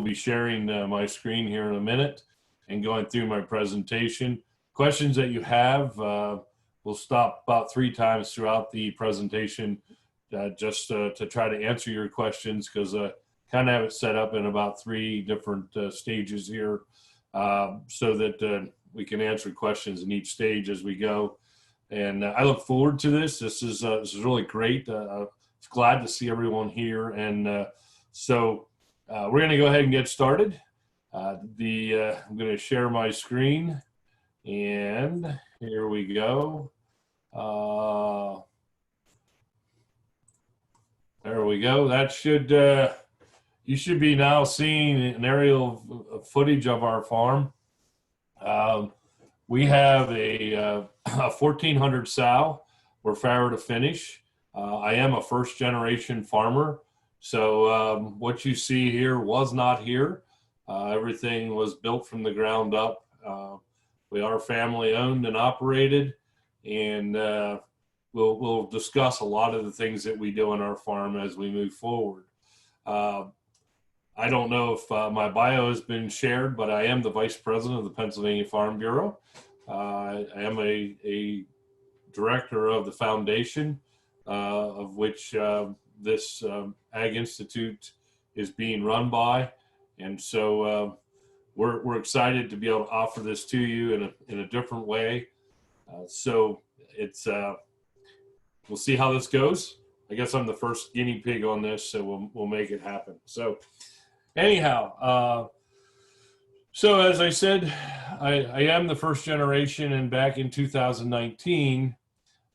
be sharing my screen here in a minute and going through my presentation. Questions that you have, we'll stop about 3 times throughout the presentation just to try to answer your questions, because I kind of have it set up in about 3 different stages here so that we can answer questions in each stage as we go. And I look forward to this. This is really great. I'm glad to see everyone here. And so we're going to go ahead and get started. I'm going to share my screen, and here we go. There we go. That should you should be now seeing an aerial footage of our farm. We have a 1400 sow. We're farrow to finish. I am a first generation farmer. So what you see here was not here. Everything was built from the ground up. We are family owned and operated, and we'll discuss a lot of the things that we do on our farm as we move forward. I don't know if my bio has been shared, but I am the Vice President of the Pennsylvania Farm Bureau. I am a director of the foundation, of which this Ag Institute is being run by. And so we're excited to be able to offer this to you in a different way. So it's we'll see how this goes. I guess I'm the first guinea pig on this, so we'll make it happen. So anyhow, so as I said, I am the first generation, and back in 2019,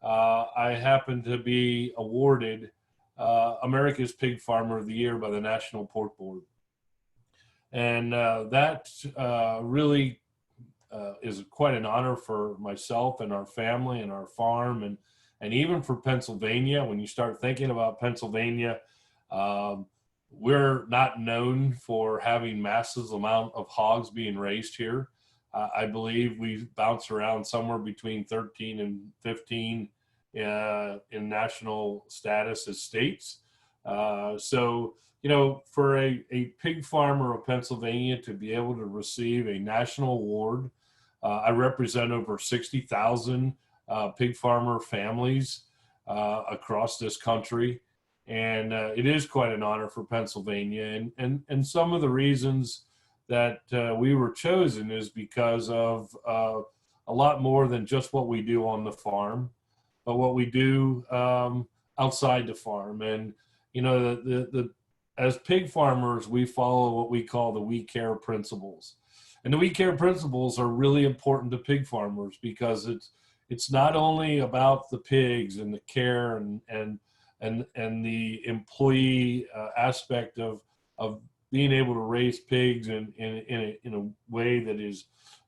I happened to be awarded America's Pig Farmer of the Year by the National Pork Board. And that really is quite an honor for myself and our family and our farm, and even for Pennsylvania. When you start thinking about Pennsylvania, we're not known for having massive amount of hogs being raised here. I believe we bounce around somewhere between 13 and 15 in national status as states. So, you know, for a pig farmer of Pennsylvania to be able to receive a national award, I represent over 60,000 pig farmer families across this country. And it is quite an honor for Pennsylvania. And some of the reasons that we were chosen is because of a lot more than just what we do on the farm, but what we do outside the farm. And, you know, as pig farmers, we follow what we call the we care principles. And the we care principles are really important to pig farmers, because it's not only about the pigs and the care and the employee aspect of being able to raise pigs in a way that is,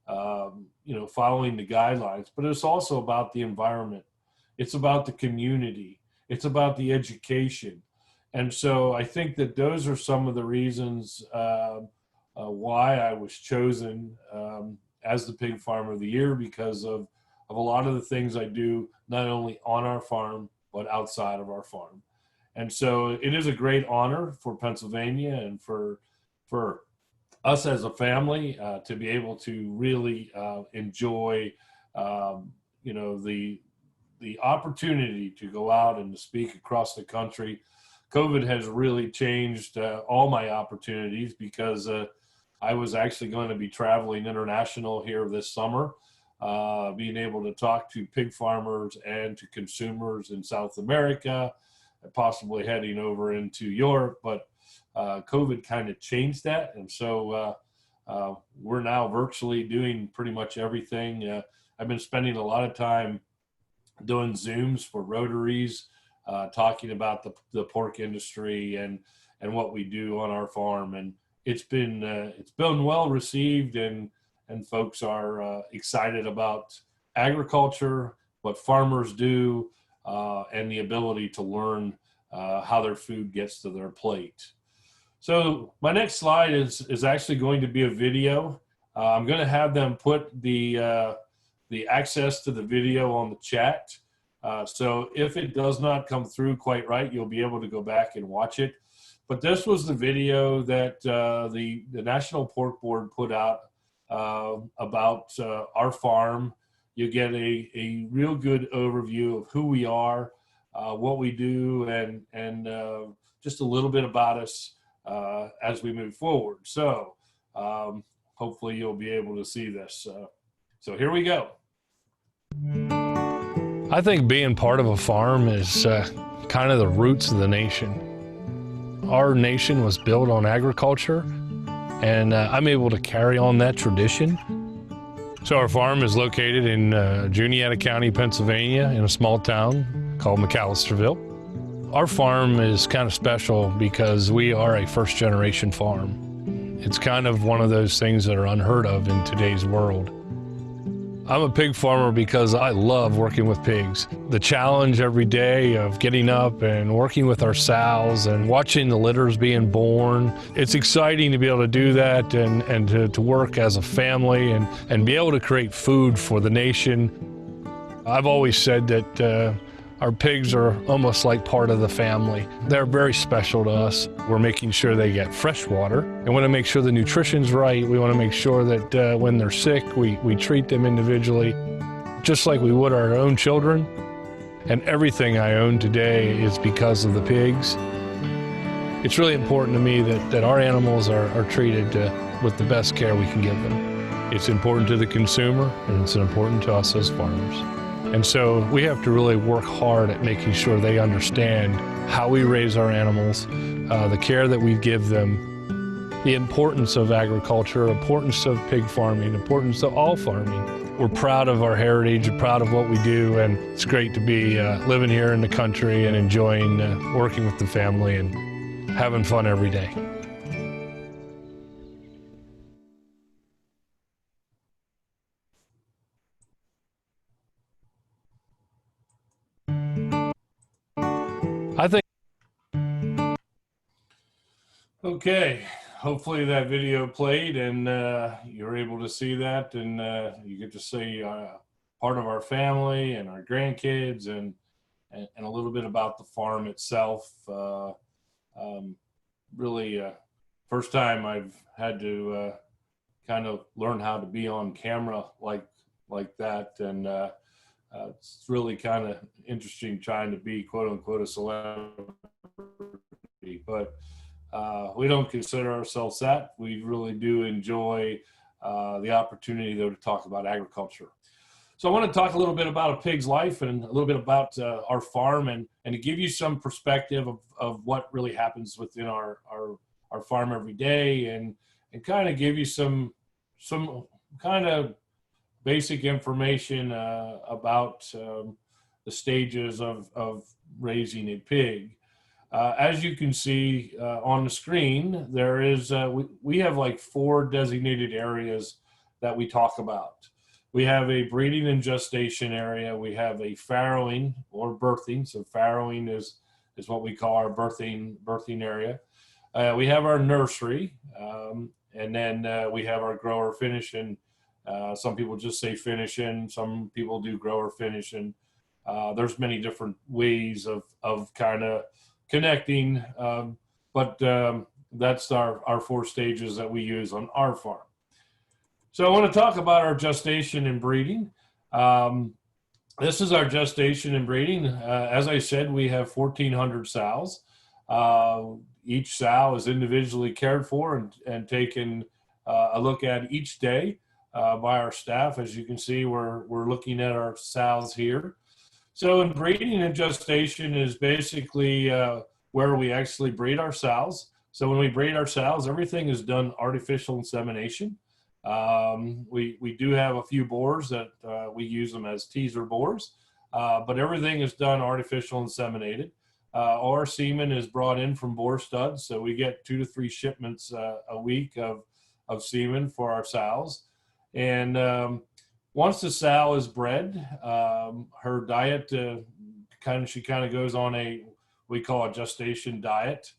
you know, following the guidelines, but it's also about the environment. It's about the community. It's about the education. And so I think that those are some of the reasons why I was chosen as the Pig Farmer of the Year, because of a lot of the things I do, not only on our farm, but outside of our farm. And so it is a great honor for Pennsylvania and for us as a family to be able to really enjoy, you know, the opportunity to go out and to speak across the country. COVID has really changed all my opportunities, because I was actually going to be traveling international here this summer, being able to talk to pig farmers and to consumers in South America, possibly heading over into Europe, but COVID kind of changed that. And so we're now virtually doing pretty much everything. I've been spending a lot of time doing Zooms for Rotaries, talking about the pork industry and what we do on our farm. And it's been well received, and folks are excited about agriculture, what farmers do, and the ability to learn how their food gets to their plate. So my next slide is actually going to be a video. I'm going to have them put the access to the video on the chat. So if it does not come through quite right, you'll be able to go back and watch it. But this was the video that the National Pork Board put out about our farm. You get a real good overview of who we are, what we do, and just a little bit about us as we move forward. So hopefully you'll be able to see this. So here we go. I think being part of a farm is kind of the roots of the nation. Our nation was built on agriculture, and I'm able to carry on that tradition. So our farm is located in Juniata County, Pennsylvania, in a small town called McAllisterville. Our farm is kind of special because we are a first-generation farm. It's kind of one of those things that are unheard of in today's world. I'm a pig farmer because I love working with pigs. The challenge every day of getting up and working with our sows and watching the litters being born, it's exciting to be able to do that and to work as a family and be able to create food for the nation. I've always said that our pigs are almost like part of the family. They're very special to us. We're making sure they get fresh water. We want to make sure the nutrition's right. We want to make sure that when they're sick, we treat them individually, just like we would our own children. And everything I own today is because of the pigs. It's really important to me that our animals are treated with the best care we can give them. It's important to the consumer, and it's important to us as farmers. And so we have to really work hard at making sure they understand how we raise our animals, the care that we give them, the importance of agriculture, importance of pig farming, importance of all farming. We're proud of our heritage, proud of what we do, and it's great to be living here in the country and enjoying working with the family and having fun every day. I think. Okay, hopefully that video played and you're able to see that, and you get to see part of our family and our grandkids and a little bit about the farm itself. Really, first time I've had to kind of learn how to be on camera like that, and it's really kind of interesting trying to be quote unquote a celebrity, but we don't consider ourselves that. We really do enjoy the opportunity though to talk about agriculture. So I want to talk a little bit about a pig's life and a little bit about our farm and to give you some perspective of what really happens within our farm every day and kind of give you some kind of basic information about the stages of raising a pig. As you can see on the screen, there is we have like 4 designated areas that we talk about. We have a breeding and gestation area. We have a farrowing or birthing. So farrowing is what we call our birthing area. We have our nursery, and then we have our grower finishing. Some people just say finishing. Some people do grower finishing. There's many different ways of kind of connecting, but that's our 4 stages that we use on our farm. So I want to talk about our gestation and breeding. This is our gestation and breeding. As I said, we have 1,400 sows. Each sow is individually cared for and taken a look at each day by our staff. As you can see, we're looking at our sows here. So in breeding and gestation is basically where we actually breed our sows. So when we breed our sows, everything is done artificial insemination. We do have a few boars that we use them as teaser boars, but everything is done artificial inseminated. Our semen is brought in from boar studs, so we get 2 to 3 shipments a week of semen for our sows. And once the sow is bred, her diet she kind of goes on we call a gestation diet,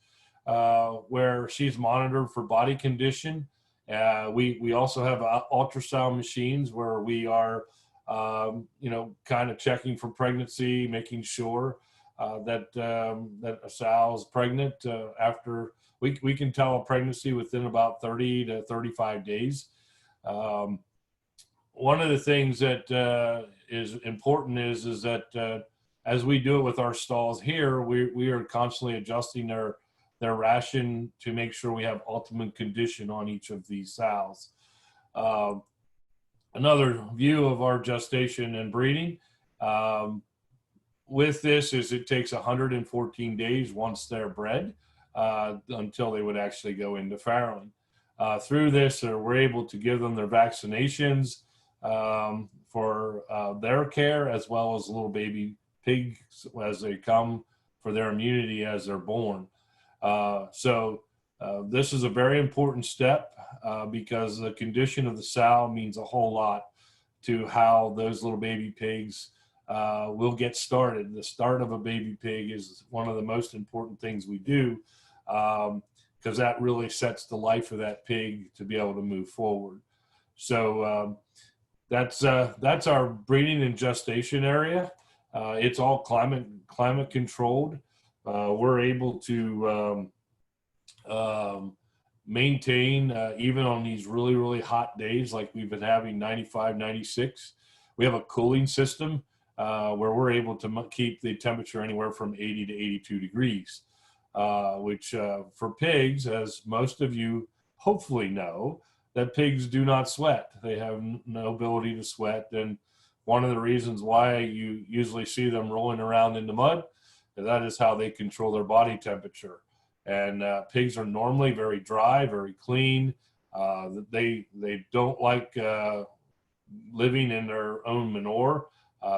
where she's monitored for body condition. We also have ultrasound machines where we are, kind of checking for pregnancy, making sure. that a sow is pregnant after we can tell a pregnancy within about 30 to 35 days. Um, One of the things that is important is that as we do it with our stalls here, we are constantly adjusting their ration to make sure we have optimum condition on each of these sows. Uh, Another view of our gestation and breeding with this is it takes 114 days once they're bred until they would actually go into farrowing. Through this, we're able to give them their vaccinations for their care, as well as little baby pigs as they come for their immunity as they're born. So this is a very important step because the condition of the sow means a whole lot to how those little baby pigs will get started. The start of a baby pig is one of the most important things we do because that really sets the life of that pig to be able to move forward. So that's our breeding and gestation area. It's all climate controlled. We're able to maintain even on these really hot days like we've been having 95, 96. We have a cooling system where we're able to keep the temperature anywhere from 80 to 82 degrees, which for pigs, as most of you hopefully know, that pigs do not sweat. They have no ability to sweat. And one of the reasons why you usually see them rolling around in the mud, that is how they control their body temperature. And pigs are normally very dry, very clean. They don't like living in their own manure.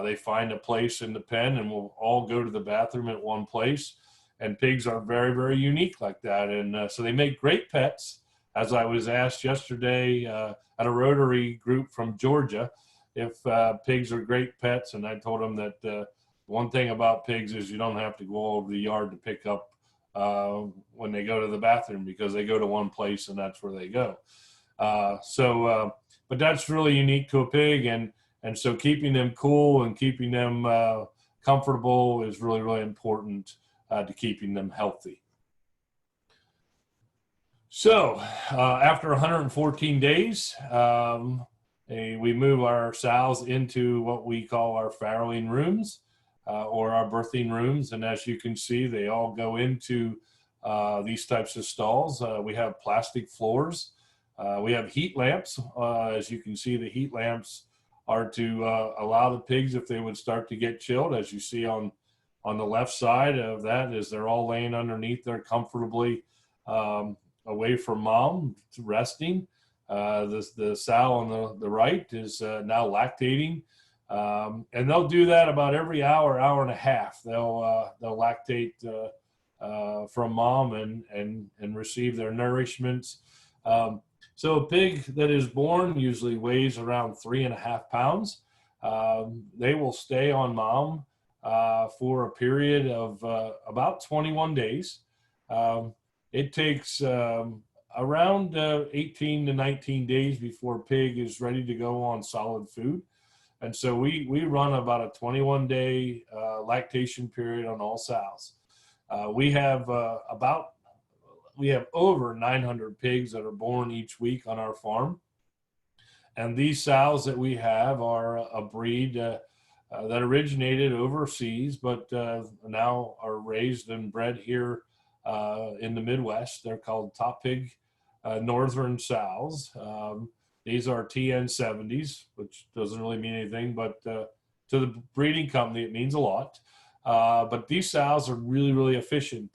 They find a place in the pen and will all go to the bathroom at one place. And pigs are very unique like that. And so they make great pets. As I was asked yesterday at a Rotary group from Georgia if pigs are great pets, and I told them that one thing about pigs is you don't have to go over the yard to pick up when they go to the bathroom because they go to one place and that's where they go. But that's really unique to a pig, and so keeping them cool and keeping them comfortable is really important to keeping them healthy. So after 114 days, we move our sows into what we call our farrowing rooms or our birthing rooms. And as you can see, they all go into these types of stalls. We have plastic floors. We have heat lamps. As you can see, the heat lamps are to allow the pigs, if they would start to get chilled, as you see on the left side of that, is they're all laying underneath there comfortably away from mom, resting. The sow on the right is now lactating. And they'll do that about every hour and a half. They'll lactate from mom and receive their nourishments. So a pig that is born usually weighs around 3.5 pounds. They will stay on mom for a period of about 21 days. It takes around 18 to 19 days before pig is ready to go on solid food. And so we run about a 21-day lactation period on all sows. We have over 900 pigs that are born each week on our farm. And these sows that we have are a breed that originated overseas, but now are raised and bred here in the Midwest. They're called top pig northern sows. These are TN70s, which doesn't really mean anything, but to the breeding company, it means a lot. But these sows are really efficient.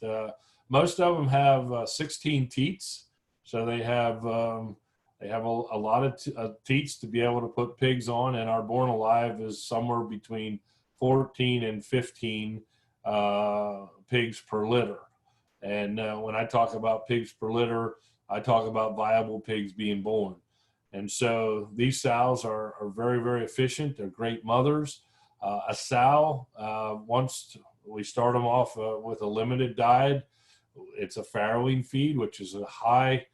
Most of them have 16 teats, so they have a lot of teats to be able to put pigs on, and our born alive is somewhere between 14 and 15 pigs per litter. And when I talk about pigs per litter, I talk about viable pigs being born. And so these sows are very efficient. They're great mothers. A sow, once we start them off with a limited diet, it's a farrowing feed, which is a high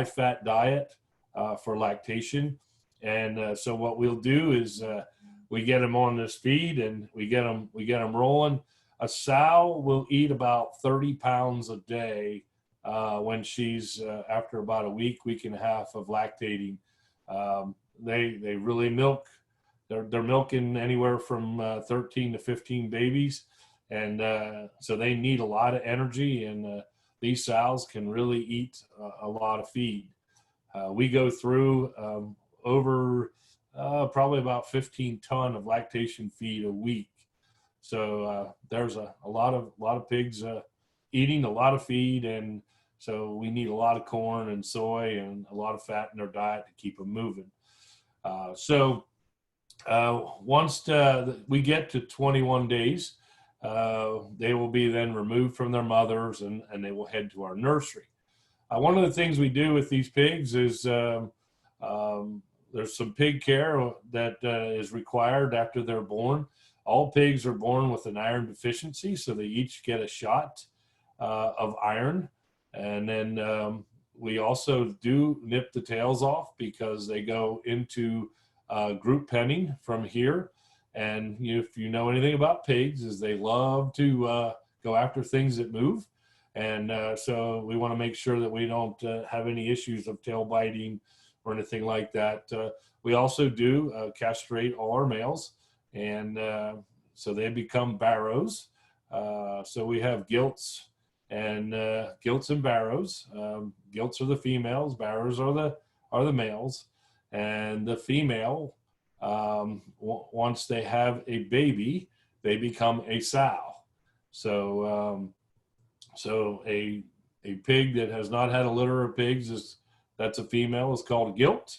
fat diet for lactation. And so what we'll do is we get them on this feed and we get them rolling. A sow will eat about 30 pounds a day when she's after about a week and a half of lactating. They really milk. They're milking anywhere from 13 to 15 babies, and so they need a lot of energy. And these sows can really eat a lot of feed. We go through over probably about 15 ton of lactation feed a week. So there's a lot of pigs eating a lot of feed, and so we need a lot of corn and soy and a lot of fat in their diet to keep them moving. Once we get to 21 days, they will be then removed from their mothers, and they will head to our nursery. One of the things we do with these pigs is there's some pig care that is required after they're born. All pigs are born with an iron deficiency, so they each get a shot of iron. And then we also do nip the tails off because they go into group penning from here. And if you know anything about pigs, is they love to go after things that move. And so we want to make sure that we don't have any issues of tail biting or anything like that. We also do castrate all our males, and so they become barrows. So we have gilts and barrows. Gilts are the females, barrows are the males, and the female, once they have a baby, they become a sow. So a pig that has not had a litter of pigs that's a female, is called a gilt.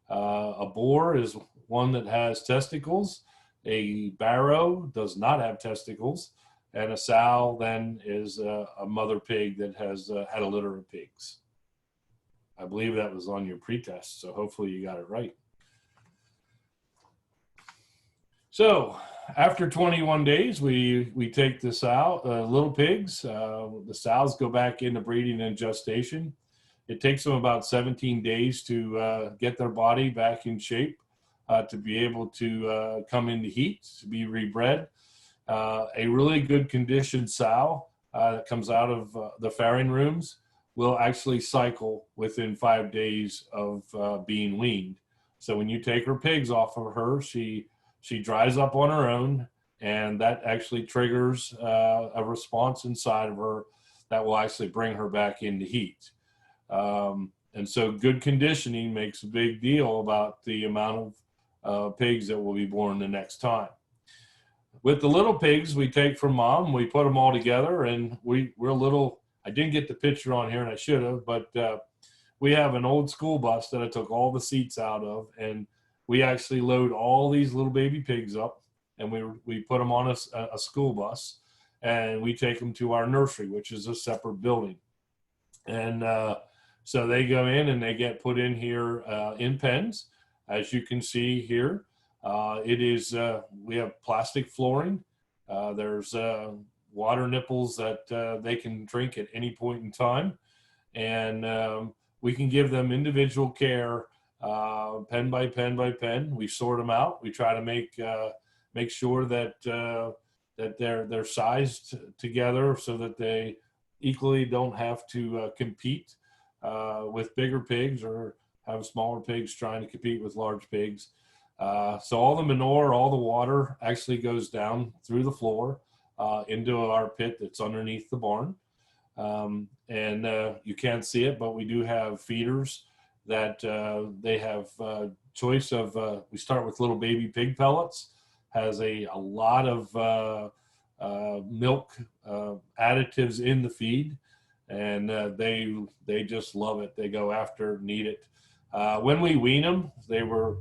A boar is one that has testicles. A barrow does not have testicles, and a sow then is a mother pig that has had a litter of pigs. I believe that was on your pretest, so hopefully you got it right. So after 21 days, we take the sow, little pigs. The sows go back into breeding and gestation. It takes them about 17 days to get their body back in shape, to be able to come into heat, to be rebred. A really good conditioned sow that comes out of the farrowing rooms will actually cycle within 5 days of being weaned. So when you take her pigs off of her, she dries up on her own, and that actually triggers a response inside of her that will actually bring her back into heat. And so good conditioning makes a big deal about the amount of pigs that will be born the next time. With the little pigs we take from mom, we put them all together, and we're little. I didn't get the picture on here, and I should have, but we have an old school bus that I took all the seats out of, and we actually load all these little baby pigs up, and we put them on a school bus, and we take them to our nursery, which is a separate building. And so they go in and they get put in here in pens. As you can see here, we have plastic flooring. There's water nipples that they can drink at any point in time. And we can give them individual care, pen by pen by pen. We sort them out. We try to make sure that they're sized together so that they equally don't have to compete with bigger pigs or have smaller pigs trying to compete with large pigs. So all the manure, all the water actually goes down through the floor into our pit that's underneath the barn. And you can't see it, but we do have feeders that they have choice of. We start with little baby pig pellets, has a lot of milk additives in the feed, and they just love it. They go after, need it. When we wean them, they were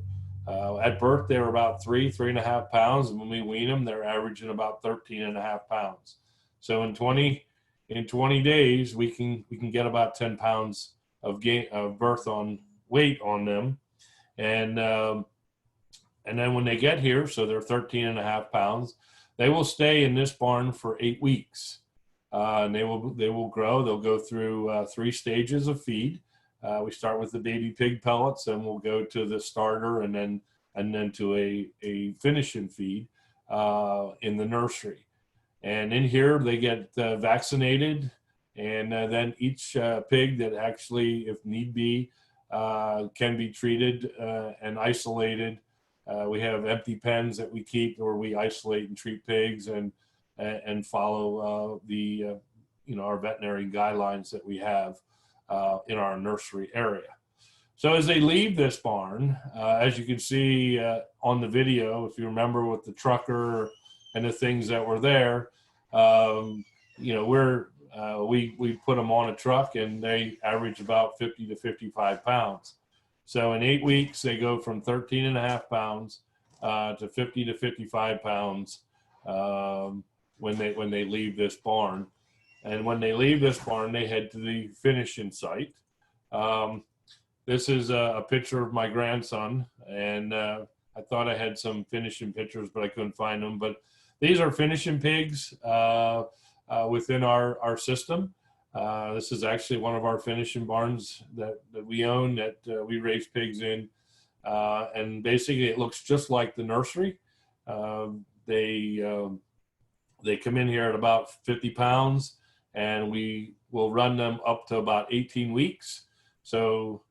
at birth they were about 3.5 pounds, and when we wean them, they're averaging about 13.5 pounds. So in 20 days, we can get about 10 pounds of birth on weight on them, and then when they get here, so they're 13.5 pounds, they will stay in this barn for 8 weeks, and they will grow. They'll go through 3 stages of feed. We start with the baby pig pellets, and we'll go to the starter, and then to a finishing feed in the nursery. And in here, they get vaccinated. And then each pig that actually, if need be, can be treated and isolated. We have empty pens that we keep where we isolate and treat pigs and follow the our veterinary guidelines that we have in our nursery area. So as they leave this barn, as you can see on the video, if you remember with the trucker and the things that were there, we put them on a truck and they average about 50 to 55 pounds. So in 8 weeks, they go from 13 and a half pounds to 50 to 55 pounds when they leave this barn. And when they leave this barn, they head to the finishing site. This is a picture of my grandson, and I thought I had some finishing pictures, but I couldn't find them. But these are finishing pigs within our system. This is actually one of our finishing barns that we own that we raise pigs in. And basically it looks just like the nursery. They come in here at about 50 pounds and we will run them up to about 18 weeks. So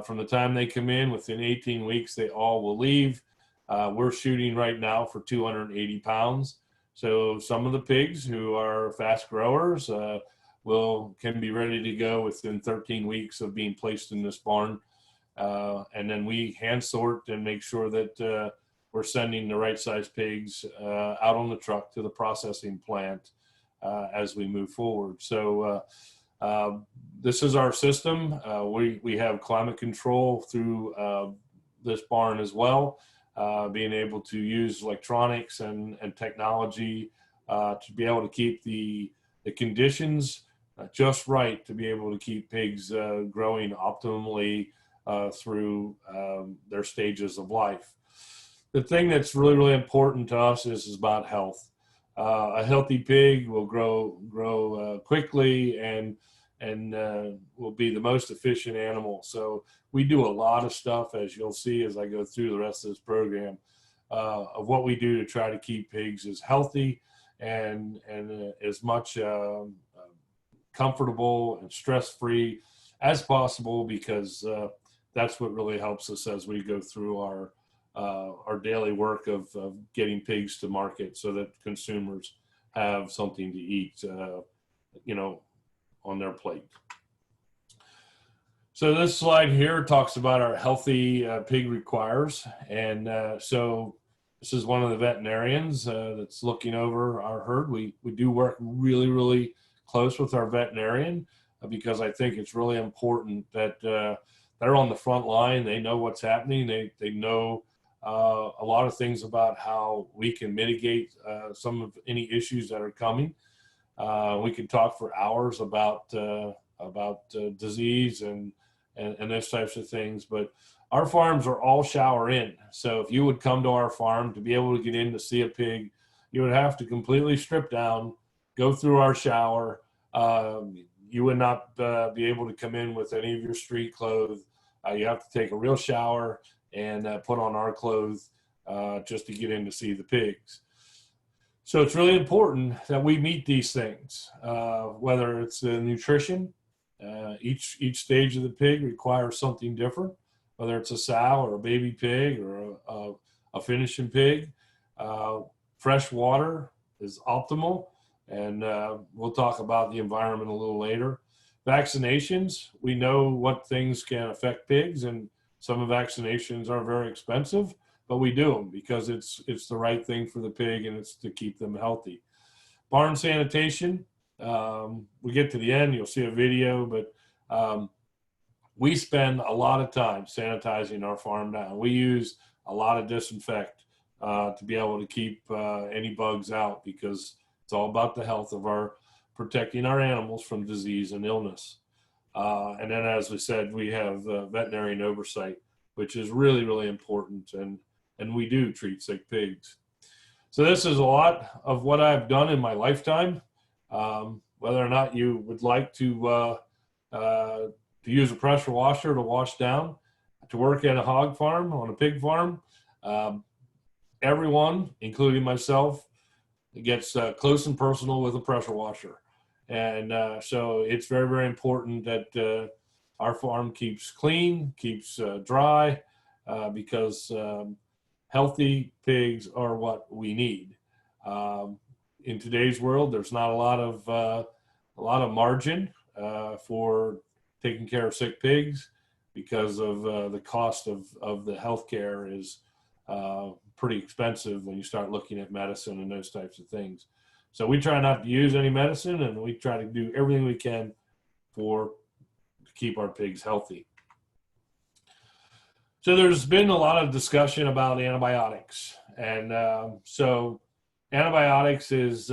from the time they come in, within 18 weeks, they all will leave. We're shooting right now for 280 pounds. So some of the pigs who are fast growers can be ready to go within 13 weeks of being placed in this barn. And then we hand sort and make sure that we're sending the right size pigs out on the truck to the processing plant as we move forward. So this is our system. We have climate control through this barn as well, being able to use electronics and technology to be able to keep the conditions just right to be able to keep pigs growing optimally through their stages of life. The thing that's really, really important to us is about health. A healthy pig will grow quickly and will be the most efficient animal. So we do a lot of stuff, as you'll see as I go through the rest of this program, of what we do to try to keep pigs as healthy and as much comfortable and stress-free as possible, because that's what really helps us as we go through our daily work of getting pigs to market so that consumers have something to eat, on their plate. So this slide here talks about our healthy pig requires. And so this is one of the veterinarians that's looking over our herd. We do work really, really close with our veterinarian because I think it's really important that they're on the front line. They know what's happening. They know a lot of things about how we can mitigate some of any issues that are coming. We could talk for hours about disease and those types of things, but our farms are all shower in. So if you would come to our farm to be able to get in to see a pig, you would have to completely strip down, go through our shower. You would not be able to come in with any of your street clothes. You have to take a real shower and put on our clothes just to get in to see the pigs. So it's really important that we meet these things, whether it's the nutrition. Each stage of the pig requires something different, whether it's a sow or a baby pig or a finishing pig. Fresh water is optimal, and we'll talk about the environment a little later. Vaccinations, we know what things can affect pigs, and some vaccinations are very expensive, but we do them because it's the right thing for the pig and it's to keep them healthy. Barn sanitation, we get to the end, you'll see a video, but we spend a lot of time sanitizing our farm down. We use a lot of disinfect to be able to keep any bugs out, because it's all about the health of protecting our animals from disease and illness. And then, as we said, we have veterinarian oversight, which is really, really important, and we do treat sick pigs. So this is a lot of what I've done in my lifetime. Whether or not you would like to use a pressure washer to wash down, to work at a hog farm, on a pig farm, everyone, including myself, it gets close and personal with a pressure washer. And so it's very, very important that our farm keeps clean, keeps dry, because healthy pigs are what we need. In today's world, there's not a lot of margin for taking care of sick pigs because of the cost of the healthcare is pretty expensive when you start looking at medicine and those types of things. So we try not to use any medicine, and we try to do everything we can to keep our pigs healthy. So there's been a lot of discussion about antibiotics, and so antibiotics is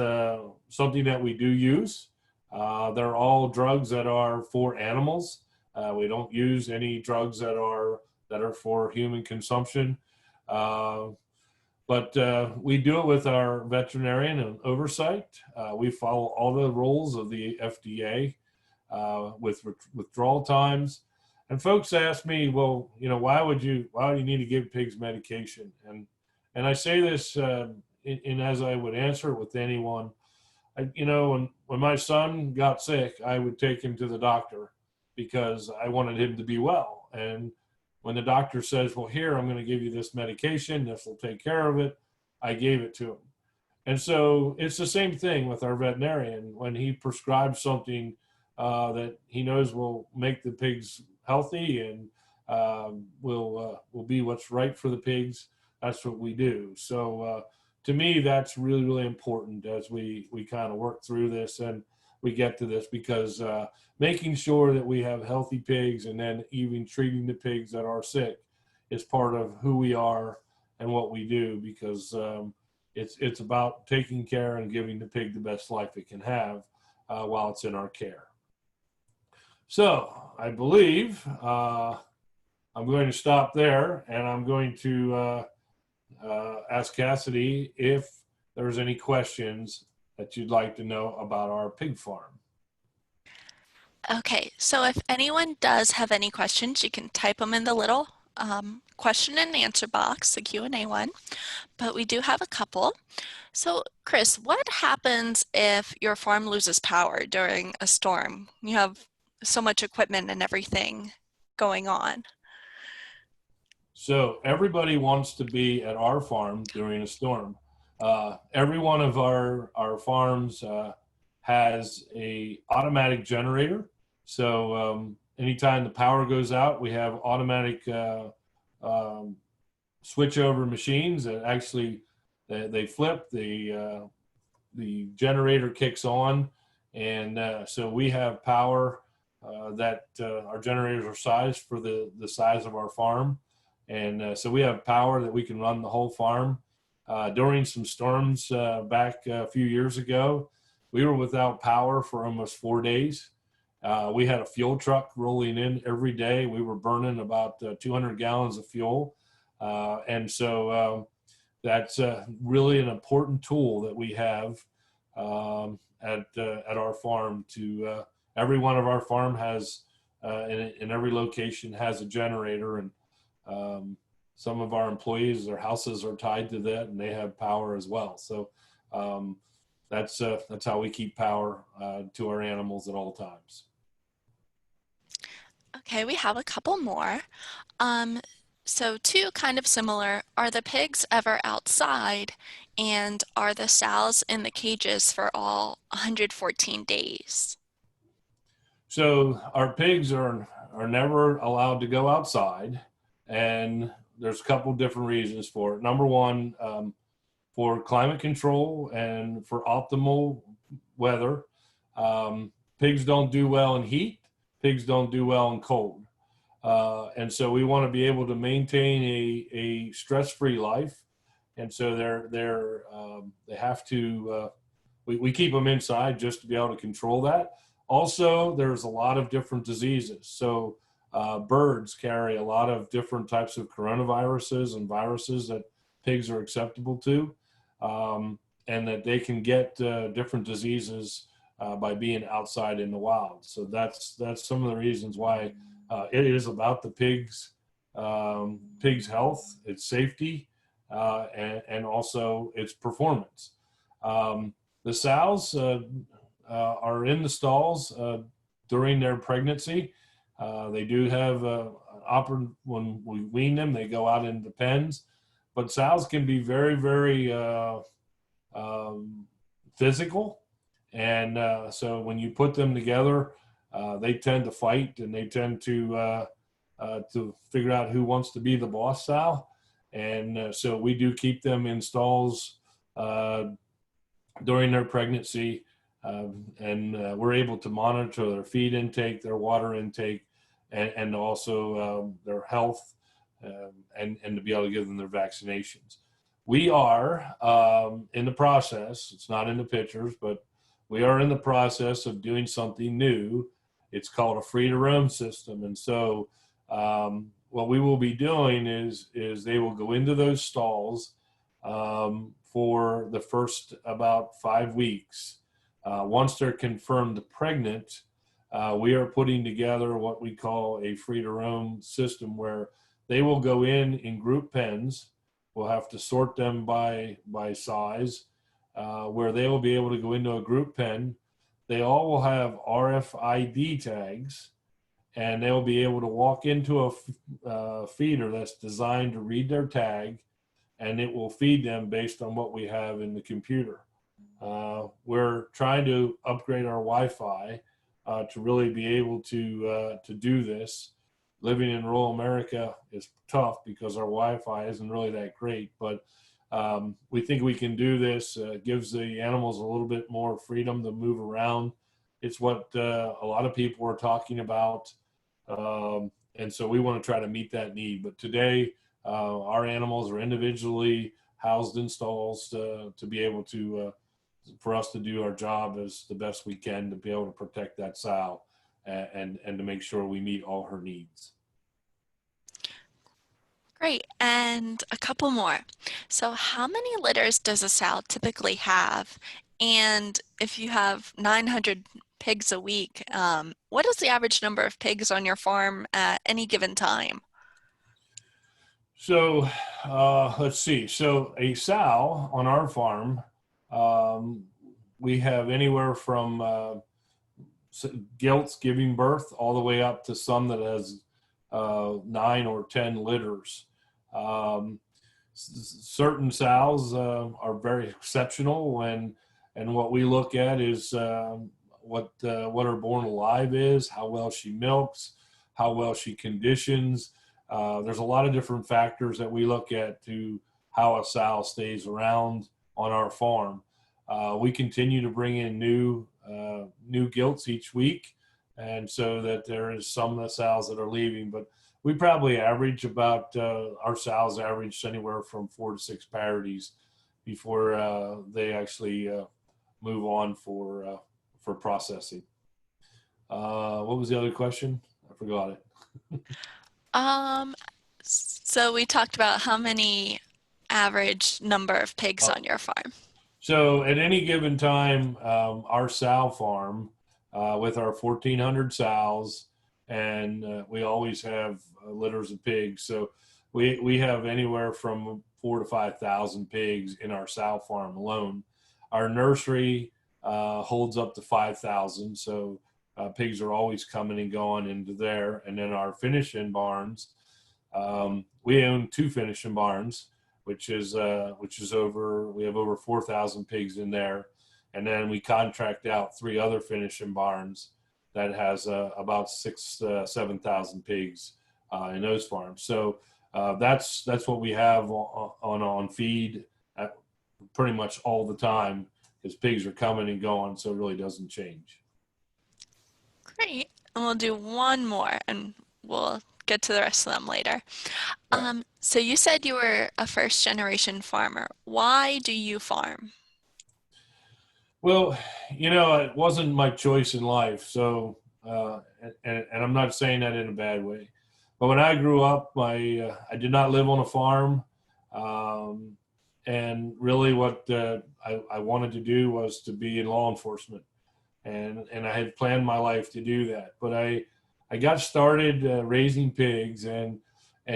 something that we do use. They're all drugs that are for animals. We don't use any drugs that are for human consumption. But we do it with our veterinarian and oversight. We follow all the rules of the FDA with withdrawal times. And folks ask me, well, why would you need to give pigs medication? And I say this, and as I would answer it with anyone, when my son got sick, I would take him to the doctor because I wanted him to be well. And when the doctor says, well, here, I'm going to give you this medication, this will take care of it, I gave it to him. And so it's the same thing with our veterinarian. When he prescribes something that he knows will make the pigs healthy and will be what's right for the pigs, that's what we do. So to me, that's really, really important as we kind of work through this and we get to this, because making sure that we have healthy pigs and then even treating the pigs that are sick is part of who we are and what we do, because it's about taking care and giving the pig the best life it can have while it's in our care. So I believe I'm going to stop there, and I'm going to ask Cassidy if there's any questions that you'd like to know about our pig farm. Okay, so if anyone does have any questions, you can type them in the little question and answer box, the Q&A one, but we do have a couple. So Chris, what happens if your farm loses power during a storm? You have so much equipment and everything going on. So everybody wants to be at our farm during a storm. Every one of our farms has a automatic generator. So anytime the power goes out, we have automatic switchover machines that actually they flip, the generator kicks on, and so we have power that our generators are sized for the size of our farm. And so we have power that we can run the whole farm. During some storms back a few years ago, we were without power for almost 4 days. We had a fuel truck rolling in every day. We were burning about 200 gallons of fuel. And so that's really an important tool that we have at our farm. Every one of our farm has, in every location has a generator, and some of our employees, their houses are tied to that, and they have power as well. So that's how we keep power to our animals at all times. Okay, we have a couple more. So two kind of similar. Are the pigs ever outside, and are the sows in the cages for all 114 days? So our pigs are never allowed to go outside, and there's a couple different reasons for it. Number one, for climate control and for optimal weather. Pigs don't do well in heat. Pigs don't do well in cold. And so we want to be able to maintain a stress-free life. And so they have to, we keep them inside just to be able to control that. Also, there's a lot of different diseases. So birds carry a lot of different types of coronaviruses and viruses that pigs are acceptable to, and that they can get different diseases by being outside in the wild. So that's some of the reasons why it is about the pig's health, its safety, and also its performance. The sows are in the stalls during their pregnancy. They do have when we wean them, they go out into the pens. But sows can be very, very physical, and so when you put them together, they tend to fight, and they tend to figure out who wants to be the boss sow. And so we do keep them in stalls during their pregnancy, and we're able to monitor their feed intake, their water intake, and also their health, and to be able to give them their vaccinations. We are in the process, it's not in the pictures, but we are in the process of doing something new. It's called a free to roam system. And so what we will be doing is they will go into those stalls for the first about 5 weeks. Once they're confirmed pregnant, we are putting together what we call a free to roam system where they will go in group pens. We'll have to sort them by size, where they will be able to go into a group pen. They all will have RFID tags, and they'll be able to walk into a feeder that's designed to read their tag, and it will feed them based on what we have in the computer. We're trying to upgrade our Wi-Fi to really be able to do this. Living in rural America is tough because our Wi-Fi isn't really that great, but we think we can do this. Gives the animals a little bit more freedom to move around. It's what a lot of people are talking about, and so we want to try to meet that need. But today, our animals are individually housed in stalls to be able to, for us to do our job as the best we can to be able to protect that sow and to make sure we meet all her needs. Great. And a couple more. So how many litters does a sow typically have? And if you have 900 pigs a week, what is the average number of pigs on your farm at any given time? So let's see. So a sow on our farm, we have anywhere from gilts giving birth all the way up to some that has 9 or 10 litters. Certain sows are very exceptional, and what we look at is what her born alive is, how well she milks, how well she conditions. There's a lot of different factors that we look at to how a sow stays around on our farm. We continue to bring in new gilts each week, and so that there is some of the sows that are leaving, but we probably average about our sows average anywhere from 4 to 6 parities before they actually move on for processing. What was the other question? I forgot it. So we talked about how many average number of pigs on your farm. So at any given time, our sow farm with our 1,400 sows, and we always have litters of pigs. So we have anywhere from 4,000 to 5,000 pigs in our sow farm alone. Our nursery holds up to 5,000. So pigs are always coming and going into there. And then our finish-in barns, we own 2 finish-in barns, which is we have over 4,000 pigs in there. And then we contract out 3 other finish-in barns that has about 7,000 pigs in those farms. So that's what we have on feed pretty much all the time, because pigs are coming and going, so it really doesn't change. Great. And we'll do one more and we'll get to the rest of them later. So you said you were a first generation farmer. Why do you farm? Well, it wasn't my choice in life. So, and I'm not saying that in a bad way, but when I grew up, I did not live on a farm. And really what I wanted to do was to be in law enforcement. And I had planned my life to do that. But I got started raising pigs, and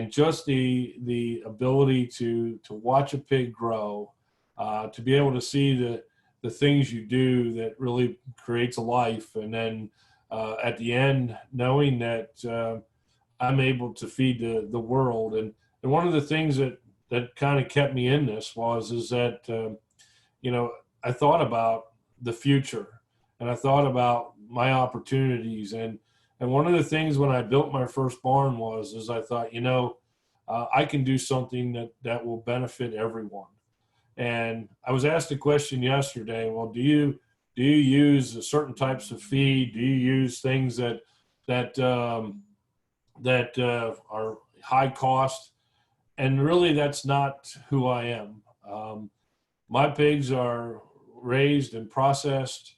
just the ability to watch a pig grow, to be able to see the things you do that really creates a life. And then at the end, knowing that I'm able to feed the world. And one of the things that kind of kept me in this is that, I thought about the future, and I thought about my opportunities. And one of the things when I built my first barn is I thought, I can do something that will benefit everyone. And I was asked a question yesterday. Well, do you use certain types of feed? Do you use things that are high cost? And really, that's not who I am. My pigs are raised and processed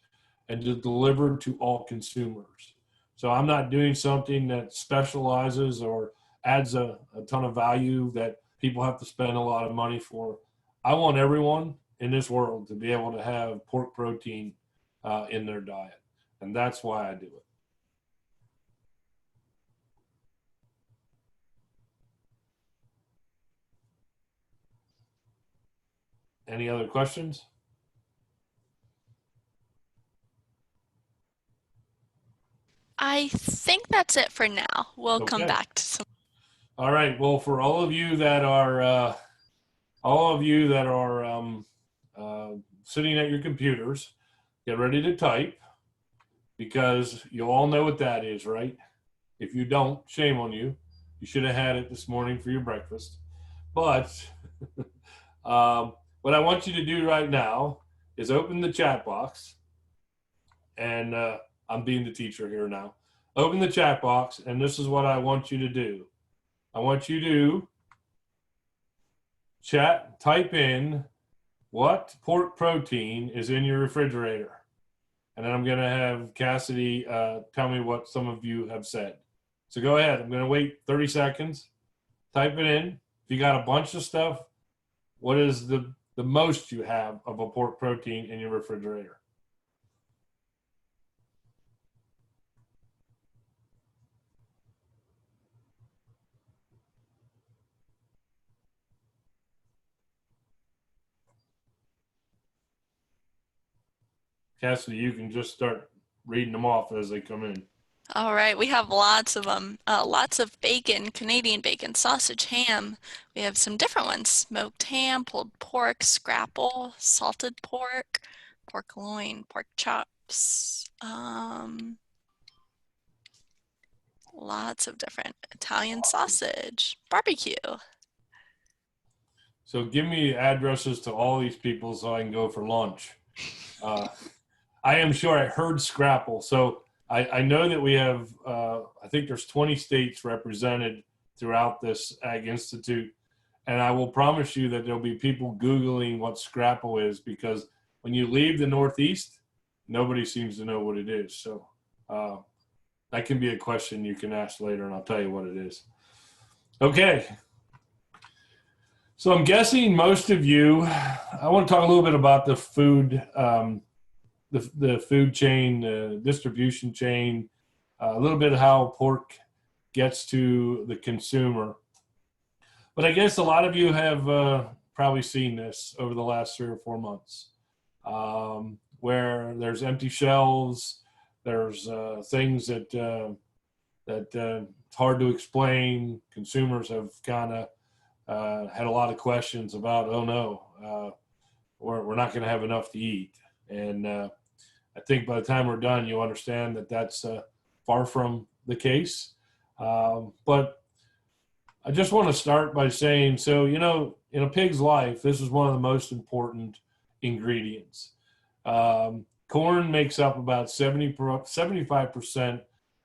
and delivered to all consumers. So I'm not doing something that specializes or adds a ton of value that people have to spend a lot of money for. I want everyone in this world to be able to have pork protein in their diet. And that's why I do it. Any other questions? I think that's it for now. We'll come Okay. back to some. All right. Well, for all of you that are sitting at your computers, get ready to type, because you all know what that is, right? If you don't, shame on you. You should have had it this morning for your breakfast. But what I want you to do right now is open the chat box. And I'm being the teacher here now. Open the chat box, and this is what I want you to do. I want you to type in what pork protein is in your refrigerator. And then I'm going to have Cassidy tell me what some of you have said. So go ahead. I'm going to wait 30 seconds. Type it in. If you got a bunch of stuff, what is the most you have of a pork protein in your refrigerator? Cassidy, you can just start reading them off as they come in. All right, we have lots of them. Lots of bacon, Canadian bacon, sausage, ham. We have some different ones: smoked ham, pulled pork, scrapple, salted pork, pork loin, pork chops. Lots of different Italian sausage, barbecue. So give me addresses to all these people so I can go for lunch. I am sure I heard scrapple. So I know that we have, I think there's 20 states represented throughout this Ag Institute. And I will promise you that there'll be people Googling what scrapple is, because when you leave the Northeast, nobody seems to know what it is. So that can be a question you can ask later, and I'll tell you what it is. Okay. So I'm guessing most of you, I want to talk a little bit about the food, the food chain, the distribution chain, a little bit of how pork gets to the consumer. But I guess a lot of you have probably seen this over the last 3 or 4 months, where there's empty shelves, there's things that it's hard to explain. Consumers have kind of had a lot of questions about, oh no, we're not going to have enough to eat. And I think by the time we're done, you'll understand that that's far from the case. But I just want to start by saying, so, in a pig's life, this is one of the most important ingredients. Corn makes up about 75%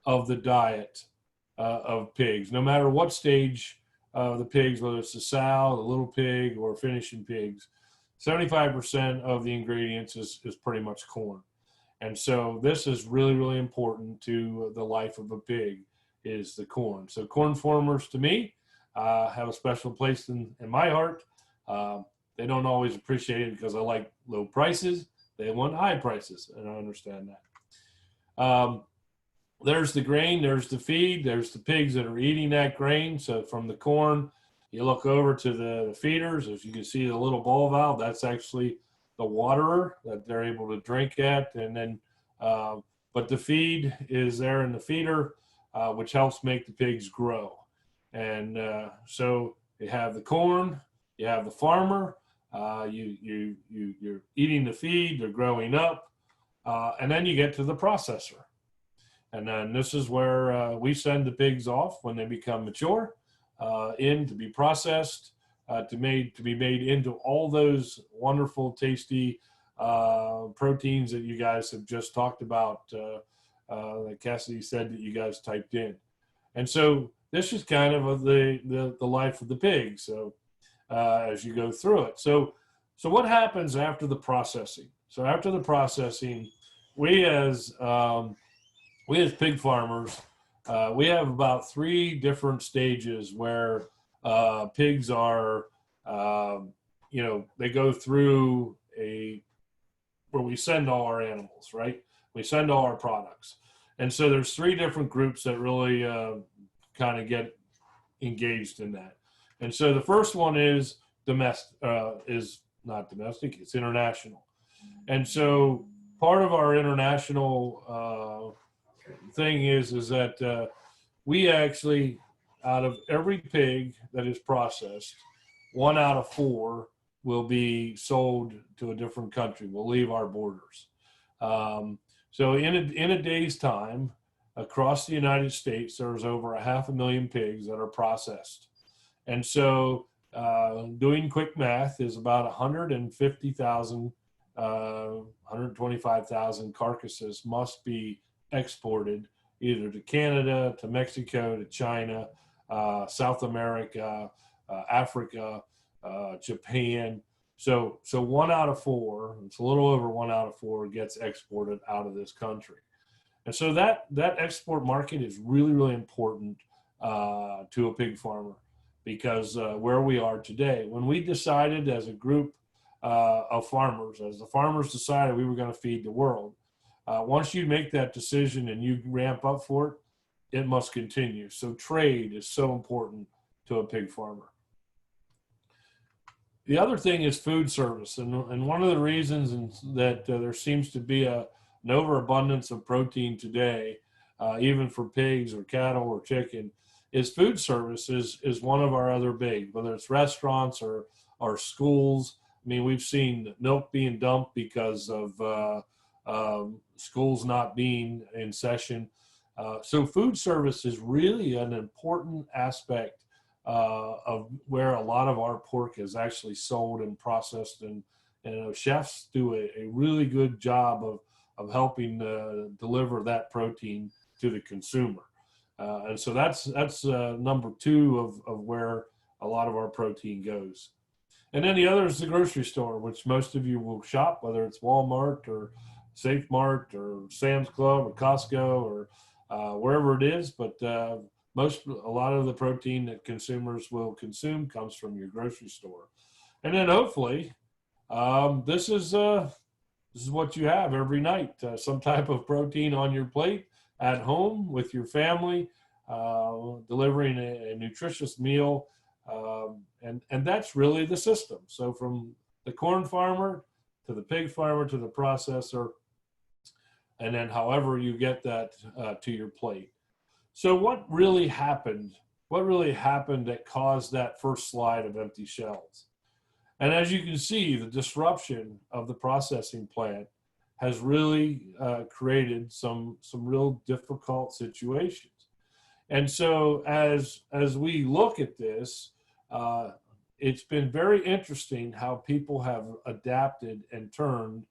of the diet of pigs, no matter what stage of the pigs, whether it's the sow, the little pig, or finishing pigs. 75% of the ingredients is pretty much corn. And so this is really, really important to the life of a pig, is the corn. So corn farmers, to me, have a special place in my heart. They don't always appreciate it because I like low prices. They want high prices, and I understand that. There's the grain, there's the feed, there's the pigs that are eating that grain. So from the corn, you look over to the feeders. If you can see the little ball valve, that's actually the waterer that they're able to drink at, and then but the feed is there in the feeder, which helps make the pigs grow. And so you have the corn, you have the farmer, you're eating the feed, they're growing up, and then you get to the processor. And then this is where we send the pigs off when they become mature, in to be processed, to be made into all those wonderful, tasty proteins that you guys have just talked about, that Cassidy said that you guys typed in. And so this is kind of the life of the pig. So as you go through it. So what happens after the processing? So after the processing, we as pig farmers, we have about 3 different stages where pigs are, they go through where we send all our animals, right? We send all our products. And so there's 3 different groups that really kind of get engaged in that. And so the first one is not domestic, it's international. And so part of our international thing is that we actually, out of every pig that is processed, 1 out of 4 will be sold to a different country, will leave our borders. So in a day's time, across the United States, there's over 500,000 pigs that are processed. And so doing quick math is about 150,000, 125,000 carcasses must be exported either to Canada, to Mexico, to China, South America, Africa, Japan. So 1 out of 4, it's a little over 1 out of 4 gets exported out of this country. And so that export market is really, really important to a pig farmer, because where we are today, when we decided as a group of farmers, as the farmers decided we were going to feed the world, once you make that decision and you ramp up for it, it must continue. So trade is so important to a pig farmer. The other thing is food service. And one of the reasons that there seems to be an overabundance of protein today, even for pigs or cattle or chicken, is food service is one of our other big, whether it's restaurants or schools. I mean, we've seen milk being dumped because of schools not being in session. So food service is really an important aspect of where a lot of our pork is actually sold and processed, and chefs do a really good job of helping deliver that protein to the consumer. And so that's number 2 of where a lot of our protein goes. And then the other is the grocery store, which most of you will shop, whether it's Walmart or Safe Mart or Sam's Club or Costco or wherever it is. But a lot of the protein that consumers will consume comes from your grocery store. And then hopefully this is what you have every night, some type of protein on your plate at home with your family, delivering a nutritious meal. And that's really the system. So from the corn farmer to the pig farmer to the processor, and then however you get that to your plate. So what really happened? What really happened that caused that first slide of empty shelves? And as you can see, the disruption of the processing plant has really created some real difficult situations. And so as we look at this, it's been very interesting how people have adapted and turned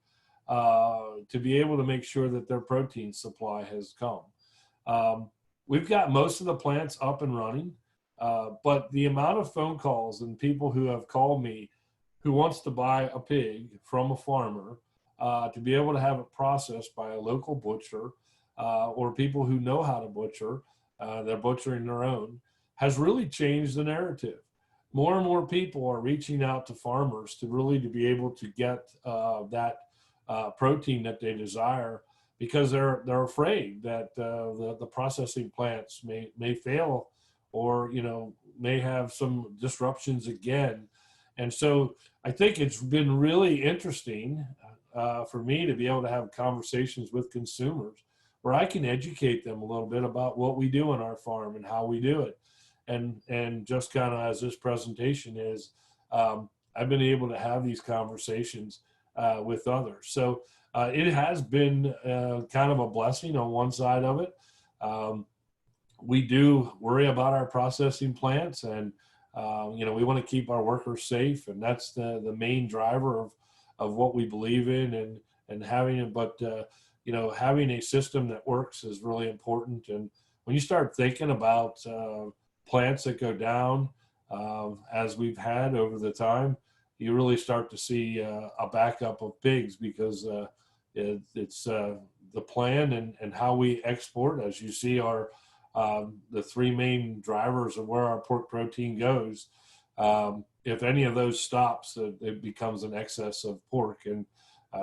to be able to make sure that their protein supply has come. We've got most of the plants up and running, but the amount of phone calls and people who have called me who wants to buy a pig from a farmer to be able to have it processed by a local butcher or people who know how to butcher, they're butchering their own, has really changed the narrative. More and more people are reaching out to farmers to be able to get that protein that they desire, because they're afraid that the processing plants may fail, or may have some disruptions again. And so I think it's been really interesting for me to be able to have conversations with consumers where I can educate them a little bit about what we do on our farm and how we do it. And just kind of as this presentation is, I've been able to have these conversations with others. So it has been kind of a blessing on one side of it. We do worry about our processing plants, and we want to keep our workers safe, and that's the main driver of what we believe in and having it. But having a system that works is really important. And when you start thinking about plants that go down, as we've had over the time, you really start to see a backup of pigs, because it's the plan and how we export. As you see, our the three main drivers of where our pork protein goes. If any of those stops, it becomes an excess of pork. And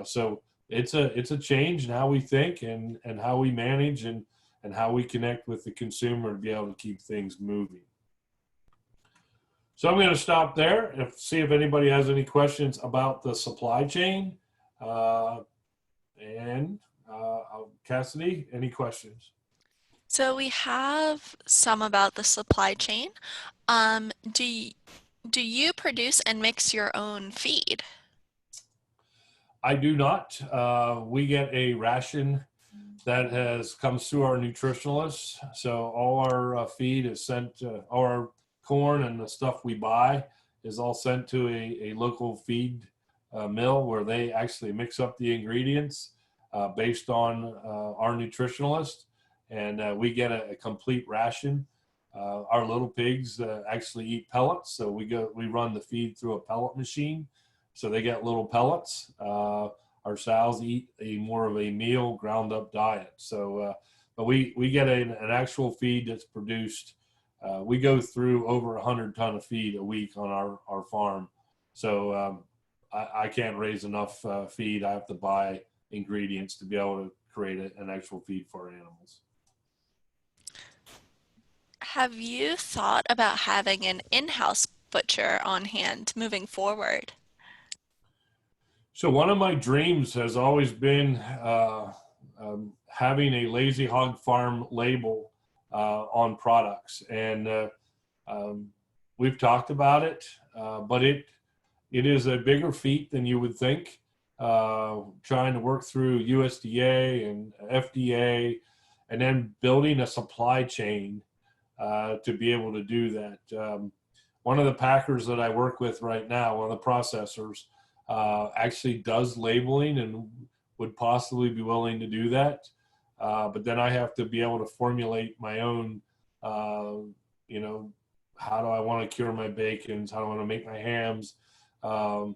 so it's a change in how we think and how we manage and how we connect with the consumer to be able to keep things moving. So I'm going to stop there and see if anybody has any questions about the supply chain. Cassidy, any questions? So we have some about the supply chain. Do you produce and mix your own feed? I do not. We get a ration that comes through our nutritionalists. So all our feed is sent, our corn and the stuff we buy is all sent to a local feed mill, where they actually mix up the ingredients based on our nutritionalist, and we get a complete ration. Our little pigs actually eat pellets, so we run the feed through a pellet machine, so they get little pellets. Our sows eat more of a meal ground up diet. So, but we get an actual feed that's produced. We go through over 100 ton of feed a week on our farm. So I can't raise enough feed. I have to buy ingredients to be able to create an actual feed for our animals. Have you thought about having an in-house butcher on hand moving forward? So one of my dreams has always been having a Lazy Hog Farm label on products, and we've talked about it, but it is a bigger feat than you would think. Trying to work through USDA and FDA, and then building a supply chain to be able to do that. One of the packers that I work with right now, one of the processors, actually does labeling and would possibly be willing to do that. But then I have to be able to formulate my own, how do I want to cure my bacons? How do I want to make my hams? I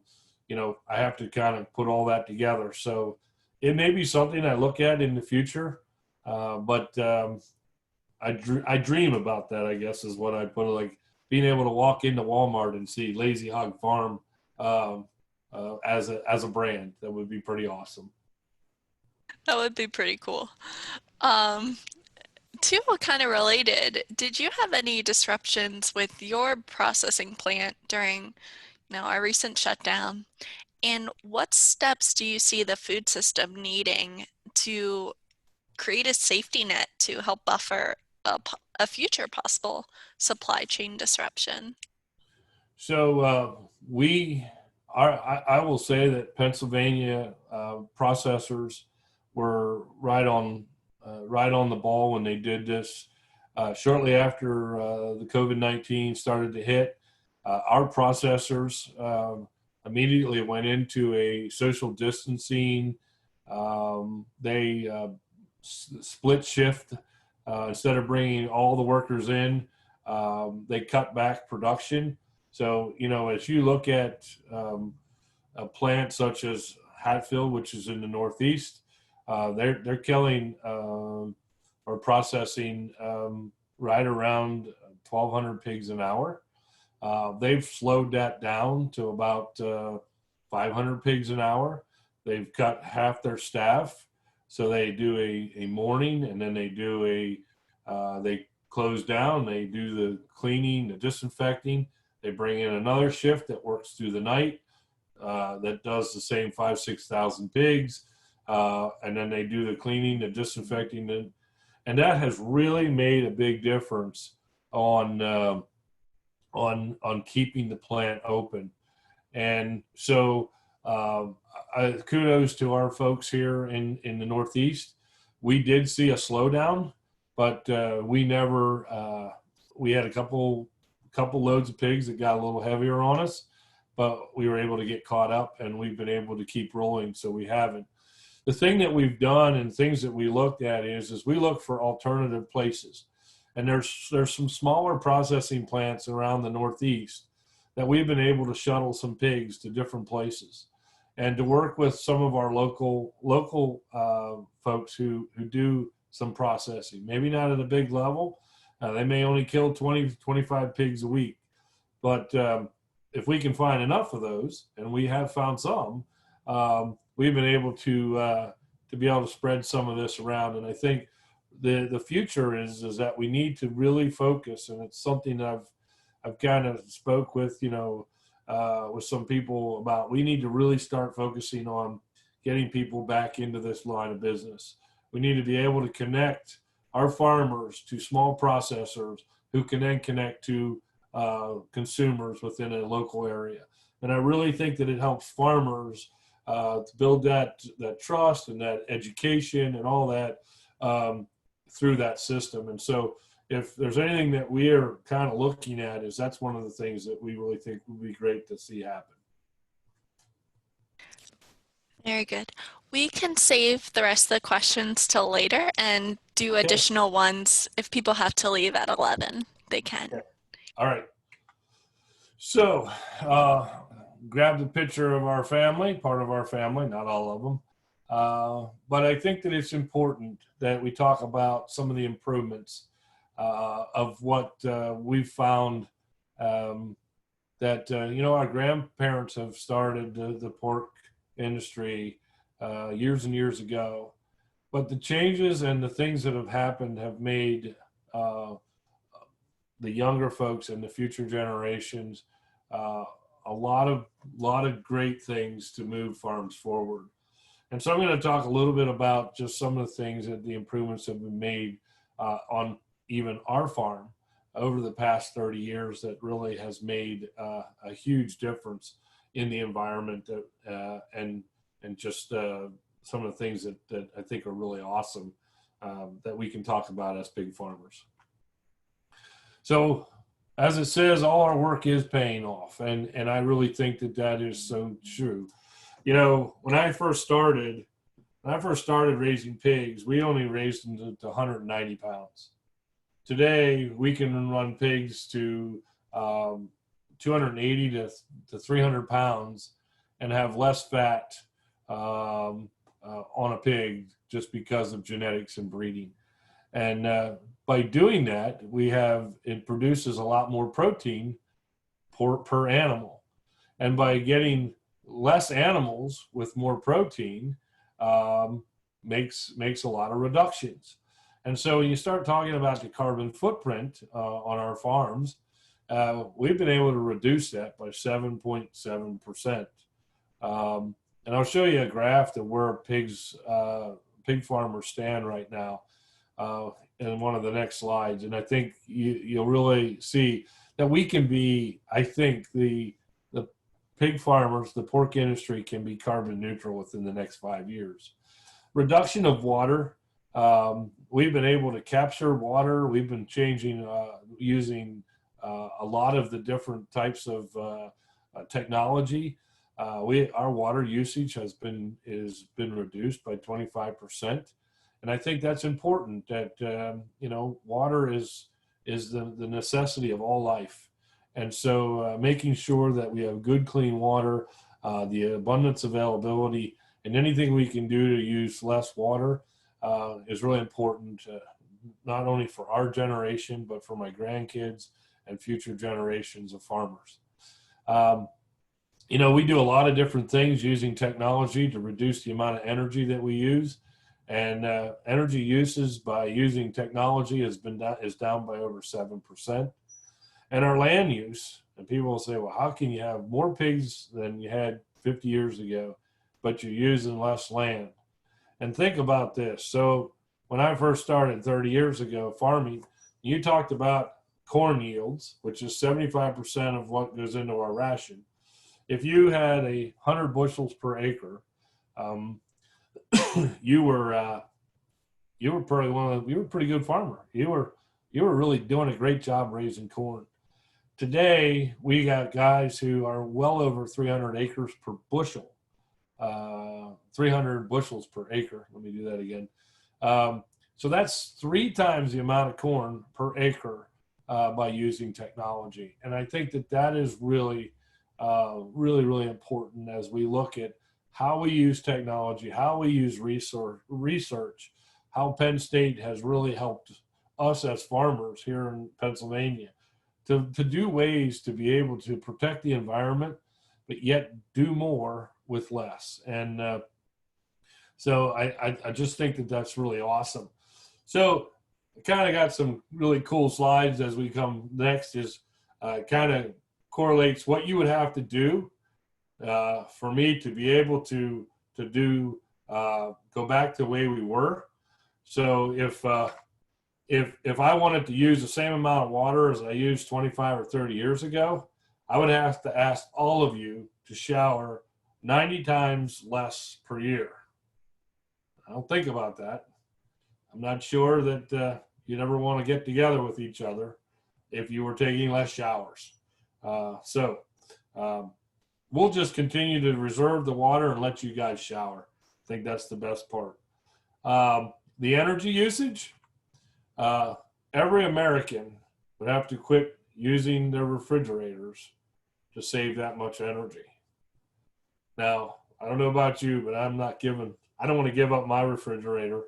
have to kind of put all that together. So it may be something I look at in the future, but I dream about that, I guess, is what I put it, like being able to walk into Walmart and see Lazy Hog Farm as a brand. That would be pretty awesome. That would be pretty cool. Two kind of related. Did you have any disruptions with your processing plant during, our recent shutdown? And what steps do you see the food system needing to create a safety net to help buffer a future possible supply chain disruption? So I will say that Pennsylvania processors were right on the ball when they did this. Shortly after the COVID-19 started to hit, our processors immediately went into a social distancing. They split shift. Instead of bringing all the workers in, they cut back production. So, as you look at a plant such as Hatfield, which is in the Northeast, they're killing or processing right around 1,200 pigs an hour. They've slowed that down to about 500 pigs an hour. They've cut half their staff. So they do a morning, and then they do they close down, they do the cleaning, the disinfecting, They bring in another shift that works through the night that does the same 5,000-6,000 pigs. And then they do the cleaning, the disinfecting, and that has really made a big difference on keeping the plant open. And so kudos to our folks here in the Northeast. We did see a slowdown, but we never. We had a couple loads of pigs that got a little heavier on us, but we were able to get caught up, and we've been able to keep rolling. So we haven't. The thing that we've done and things that we looked at is we look for alternative places, and there's some smaller processing plants around the Northeast that we've been able to shuttle some pigs to different places, and to work with some of our local folks who do some processing. Maybe not at a big level. They may only kill 20, 25 pigs a week, but if we can find enough of those, and we have found some, we've been able to be able to spread some of this around. And I think the future is that we need to really focus, and it's something that I've kind of spoke with, with some people about. We need to really start focusing on getting people back into this line of business. We need to be able to connect our farmers to small processors who can then connect to consumers within a local area. And I really think that it helps farmers to build that trust and that education and all that through that system. And so if there's anything that we are kind of looking at, is that's one of the things that we really think would be great to see happen. Very good. We can save the rest of the questions till later and do additional ones if people have to leave at 11. They can. Okay. All right. So grab the picture of our family, part of our family, not all of them. But I think that it's important that we talk about some of the improvements of what we've found that, our grandparents have started the pork industry years and years ago, but the changes and the things that have happened have made the younger folks and the future generations a lot of great things to move farms forward. And so I'm going to talk a little bit about just some of the things that the improvements have been made on even our farm over the past 30 years that really has made a huge difference in the environment and just some of the things that I think are really awesome that we can talk about as pig farmers. So as it says, all our work is paying off. And I really think that is so true. When I first started raising pigs, we only raised them to 190 pounds. Today, we can run pigs to 280 to 300 pounds and have less fat on a pig just because of genetics and breeding. And by doing that, it produces a lot more protein per animal. And by getting less animals with more protein makes a lot of reductions. And so when you start talking about the carbon footprint on our farms, we've been able to reduce that by 7.7%. And I'll show you a graph of where pig farmers stand right now in one of the next slides. And I think you'll really see that we can be, I think the pig farmers, the pork industry can be carbon neutral within the next 5 years. Reduction of water. We've been able to capture water. We've been using a lot of the different types of technology. Our water usage has been reduced by 25%, and I think that's important. That water is the necessity of all life, and so making sure that we have good, clean water, the abundance availability, and anything we can do to use less water is really important, not only for our generation, but for my grandkids and future generations of farmers. We do a lot of different things using technology to reduce the amount of energy that we use. And energy uses by using technology is down by over 7%. And our land use, And people will say, well, how can you have more pigs than you had 50 years ago, but you're using less land? And think about this. So when I first started 30 years ago farming, you talked about corn yields, which is 75% of what goes into our ration. If you had 100 bushels per acre, you were probably you were a pretty good farmer. You were really doing a great job raising corn. Today, we got guys who are well over 300 acres per bushel, 300 bushels per acre. Let me do that again. So that's 3 times the amount of corn per acre by using technology. And I think that is really, really important as we look at how we use technology, how we use research, how Penn State has really helped us as farmers here in Pennsylvania to do ways to be able to protect the environment, but yet do more with less. And so I just think that that's really awesome. So I kind of got some really cool slides as we come next is kind of correlates what you would have to do for me to be able to do go back to the way we were. So if I wanted to use the same amount of water as I used 25 or 30 years ago, I would have to ask all of you to shower 90 times less per year. I don't think about that. I'm not sure that you'd ever want to get together with each other if you were taking less showers. So we'll just continue to reserve the water and let you guys shower. I think that's the best part. The energy usage, every American would have to quit using their refrigerators to save that much energy. Now, I don't know about you, but I don't want to give up my refrigerator.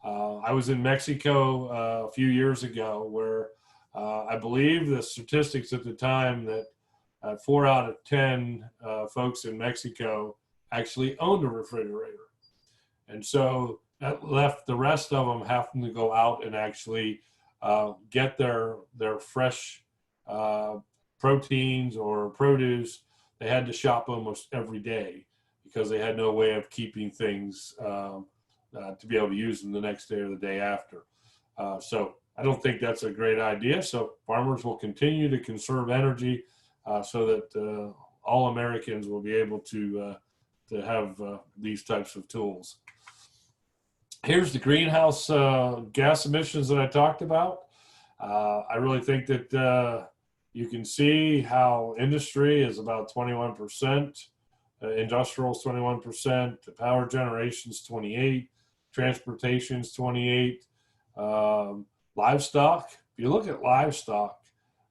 I was in Mexico a few years ago where I believe the statistics at the time that 4 out of 10 folks in Mexico actually owned a refrigerator. And so that left the rest of them having to go out and actually get their fresh proteins or produce. They had to shop almost every day because they had no way of keeping things to be able to use them the next day or the day after. So I don't think that's a great idea. So farmers will continue to conserve energy so that all Americans will be able to have these types of tools. Here's the greenhouse gas emissions that I talked about. I really think that you can see how industry is about 21%, industrial is 21%, power generation is 28%, transportation is 28%, livestock. If you look at livestock,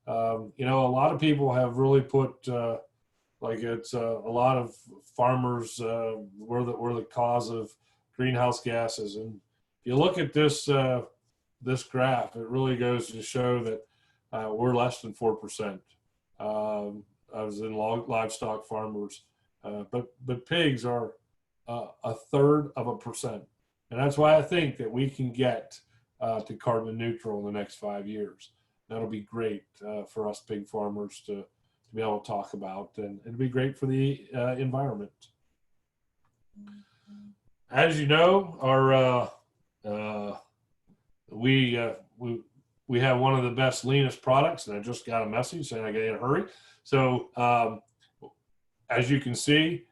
a lot of people have really put it's a lot of farmers were the cause of greenhouse gases. And if you look at this this graph, it really goes to show that we're less than 4% as in livestock farmers. But pigs are 1/3%. And that's why I think that we can get to carbon neutral in the next 5 years. That'll be great for us pig farmers to be able to talk about, and it'll be great for the environment. As you know, we have one of the best, leanest products, and I just got a message saying I got to hurry. So as you can see,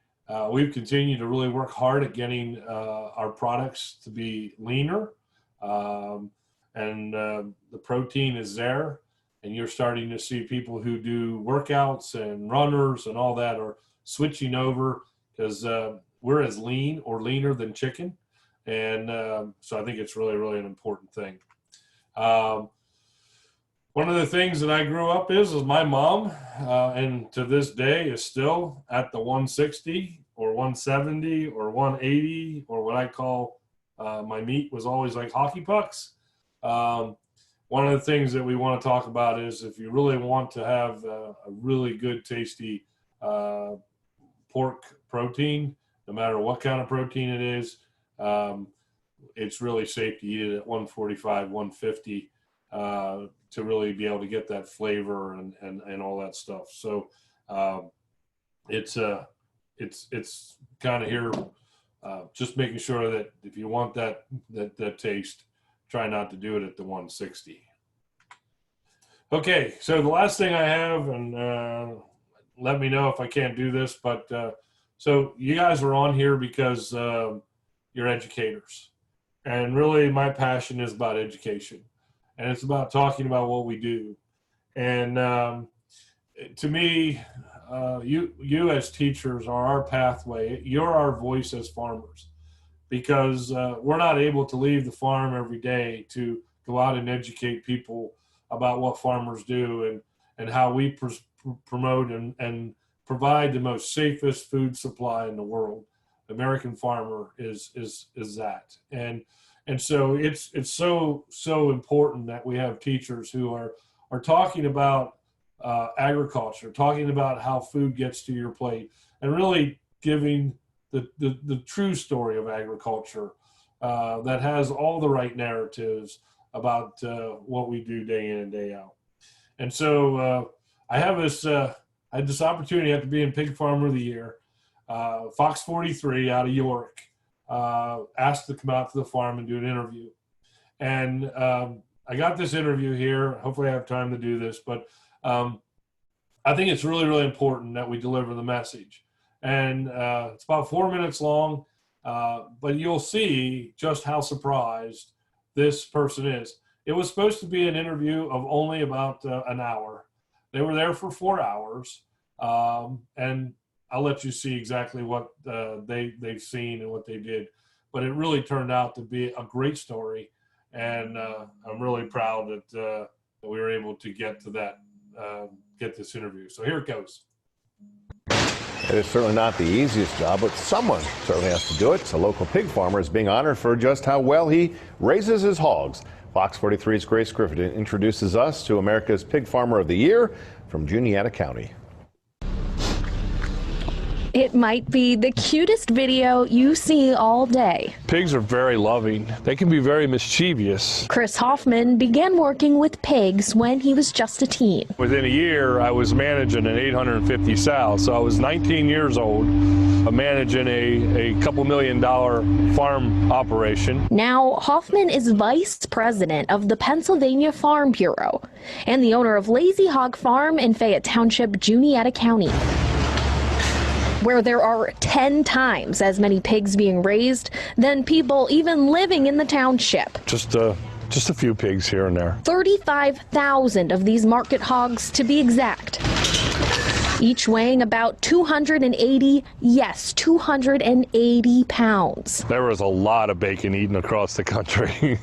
we've continued to really work hard at getting our products to be leaner, and the protein is there, and you're starting to see people who do workouts and runners and all that are switching over because we're as lean or leaner than chicken. And so I think it's really, really an important thing. One of the things that I grew up is my mom, and to this day is still at the 160 or 170 or 180, or what I call my meat was always like hockey pucks. One of the things that we want to talk about is if you really want to have a really good, tasty pork protein, no matter what kind of protein it is, it's really safe to eat it at 145, 150. to really be able to get that flavor and all that stuff. So it's kind of here, just making sure that if you want that taste, try not to do it at the 160. Okay, so the last thing I have, and let me know if I can't do this, but so you guys are on here because you're educators. And really my passion is about education. And it's about talking about what we do. And to me, you as teachers are our pathway. You're our voice as farmers, because we're not able to leave the farm every day to go out and educate people about what farmers do and how we promote and provide the most safest food supply in the world. American farmer is that. And so it's so important that we have teachers who are talking about agriculture, talking about how food gets to your plate, and really giving the true story of agriculture that has all the right narratives about what we do day in and day out. And so I had this opportunity after being Pig Farmer of the Year. Fox 43 out of York asked to come out to the farm and do an interview. And I got this interview here. Hopefully I have time to do this, but I think it's really, really important that we deliver the message. And it's about 4 minutes long, but you'll see just how surprised this person is. It was supposed to be an interview of only about an hour. They were there for 4 hours, and I'll let you see exactly what they've seen and what they did. But it really turned out to be a great story, and I'm really proud that we were able to get to that, get this interview. So here it goes. It is certainly not the easiest job, but someone certainly has to do it. A local pig farmer is being honored for just how well he raises his hogs. Fox 43's Grace Griffith introduces us to America's Pig Farmer of the Year from Juniata County. It might be the cutest video you see all day. Pigs are very loving. They can be very mischievous. Chris Hoffman began working with pigs when he was just a teen. Within a year, I was managing an 850 sow, so I was 19 years old, managing a couple $1 million farm operation. Now, Hoffman is vice president of the Pennsylvania Farm Bureau and the owner of Lazy Hog Farm in Fayette Township, Juniata County, where there are 10 times as many pigs being raised than people even living in the township. Just a few pigs here and there. 35,000 of these market hogs to be exact, each weighing about 280, yes, 280 pounds. There was a lot of bacon eaten across the country.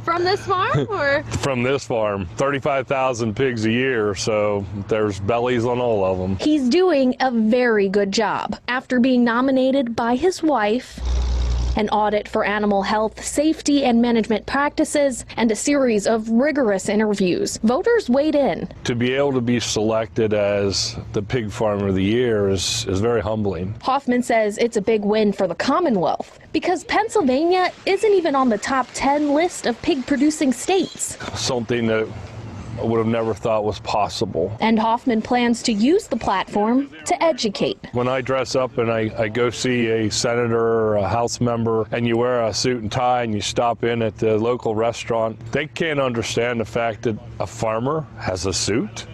From this farm, or? From this farm. 35,000 pigs a year, so there's bellies on all of them. He's doing a very good job. After being nominated by his wife, an audit for animal health, safety, and management practices, and a series of rigorous interviews, voters weighed in. To be able to be selected as the Pig Farmer of the Year is very humbling. Hoffman says it's a big win for the Commonwealth because Pennsylvania isn't even on the top 10 list of pig-producing states. Something that I would have never thought was possible. And Hoffman plans to use the platform to educate. When I dress up and I go see a senator or a House member and you wear a suit and tie and you stop in at the local restaurant, they can't understand the fact that a farmer has a suit.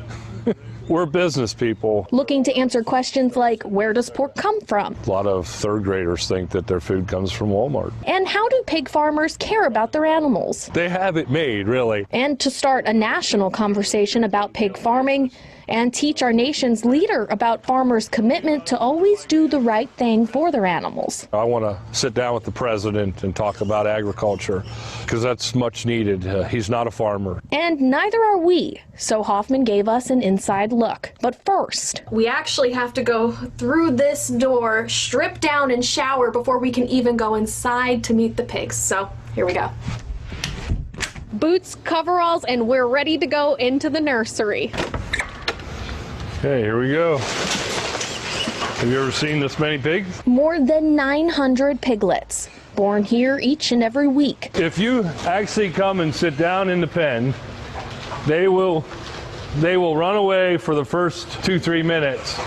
We're business people. Looking to answer questions like, where does pork come from? A lot of third graders think that their food comes from Walmart. And how do pig farmers care about their animals? They have it made, really. And to start a national conversation about pig farming and teach our nation's leader about farmers' commitment to always do the right thing for their animals. I want to sit down with the president and talk about agriculture because that's much needed. He's not a farmer. And neither are we, so Hoffman gave us an inside look. But first, we actually have to go through this door, strip down and shower before we can even go inside to meet the pigs. So here we go. Boots, coveralls, and we're ready to go into the nursery. Okay, here we go. Have you ever seen this many pigs? More than 900 piglets, born here each and every week. If you actually come and sit down in the pen they will run away for the first 2-3 minutes,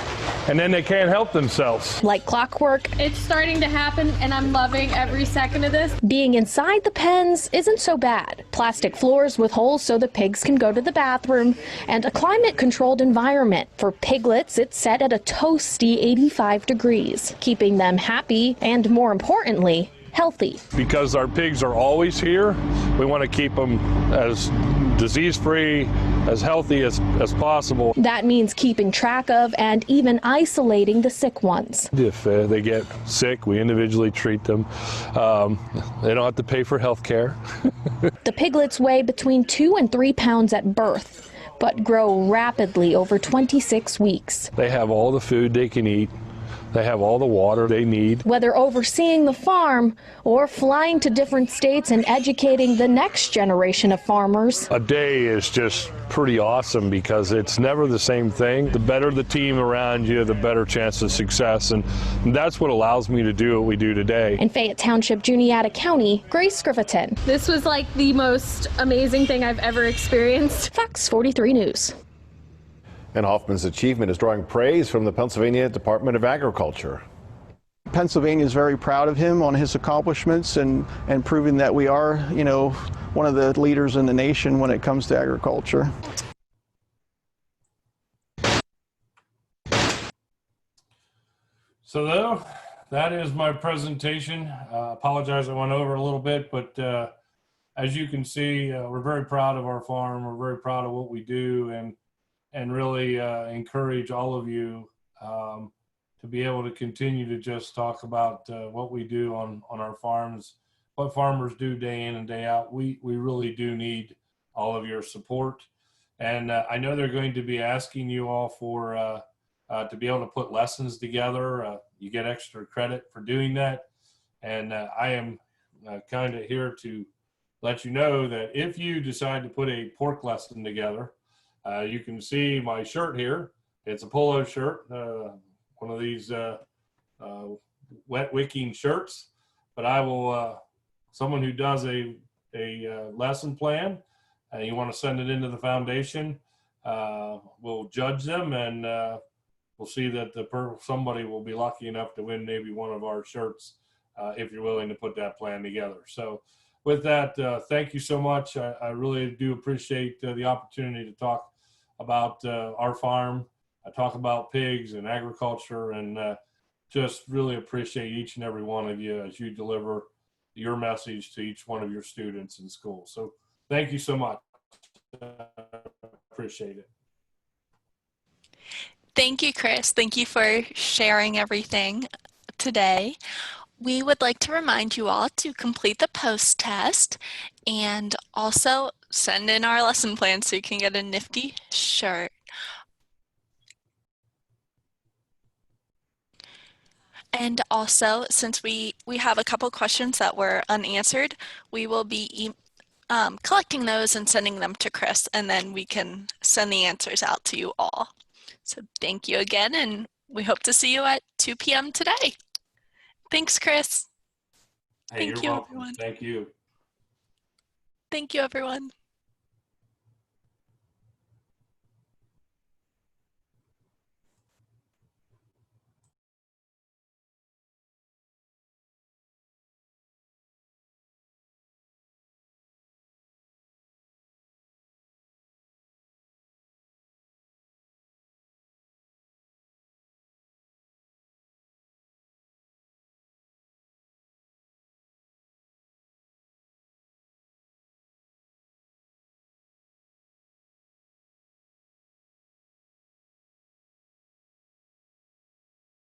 and then they can't help themselves. Like clockwork, It's starting to happen, and I'm loving every second of this. being inside the pens isn't so bad. Plastic floors with holes so the pigs can go to the bathroom, and a climate-controlled environment. For piglets, it's set at a toasty 85 degrees, keeping them happy and, more importantly, healthy. Because our pigs are always here, we want to keep them as disease-free, as healthy as possible. That means keeping track of and even isolating the sick ones. If they get sick, we individually treat them. They don't have to pay for health care. The piglets weigh between 2 and 3 pounds at birth, but grow rapidly over 26 weeks. They have all the food they can eat. They have all the water they need. Whether overseeing the farm or flying to different states and educating the next generation of farmers, A day is just pretty awesome because it's never the same thing. The better the team around you, the better chance of success, and that's what allows me to do what we do today. in Fayette Township, Juniata County, Grace Griffithton, This was like the most amazing thing I've ever experienced. Fox 43 News. And Hoffman's achievement is drawing praise from the Pennsylvania Department of Agriculture. Pennsylvania is very proud of him on his accomplishments and proving that we are, one of the leaders in the nation when it comes to agriculture. So though, that is my presentation. Apologize I went over a little bit, but as you can see, we're very proud of our farm. We're very proud of what we do, and really encourage all of you to be able to continue to just talk about what we do on our farms, what farmers do day in and day out. We really do need all of your support. And I know they're going to be asking you all for to be able to put lessons together. You get extra credit for doing that. And I am kind of here to let you know that if you decide to put a pork lesson together, you can see my shirt here. It's a polo shirt, one of these wet wicking shirts. But I will, someone who does a lesson plan, you want to send it into the foundation, we'll judge them, and we'll see that somebody will be lucky enough to win maybe one of our shirts if you're willing to put that plan together. So with that, thank you so much. I really do appreciate the opportunity to talk about our farm, talk about pigs and agriculture, and just really appreciate each and every one of you as you deliver your message to each one of your students in school. So thank you so much. Appreciate it. Thank you, Chris. Thank you for sharing everything today. We would like to remind you all to complete the post test and also send in our lesson plan so you can get a nifty shirt. And also, since we have a couple questions that were unanswered, we will be collecting those and sending them to Chris, and then we can send the answers out to you all. So thank you again, and we hope to see you at 2 p.m. today. Thanks, Chris. Hey, Thank you're you, welcome. everyone. Thank you. Thank you, everyone.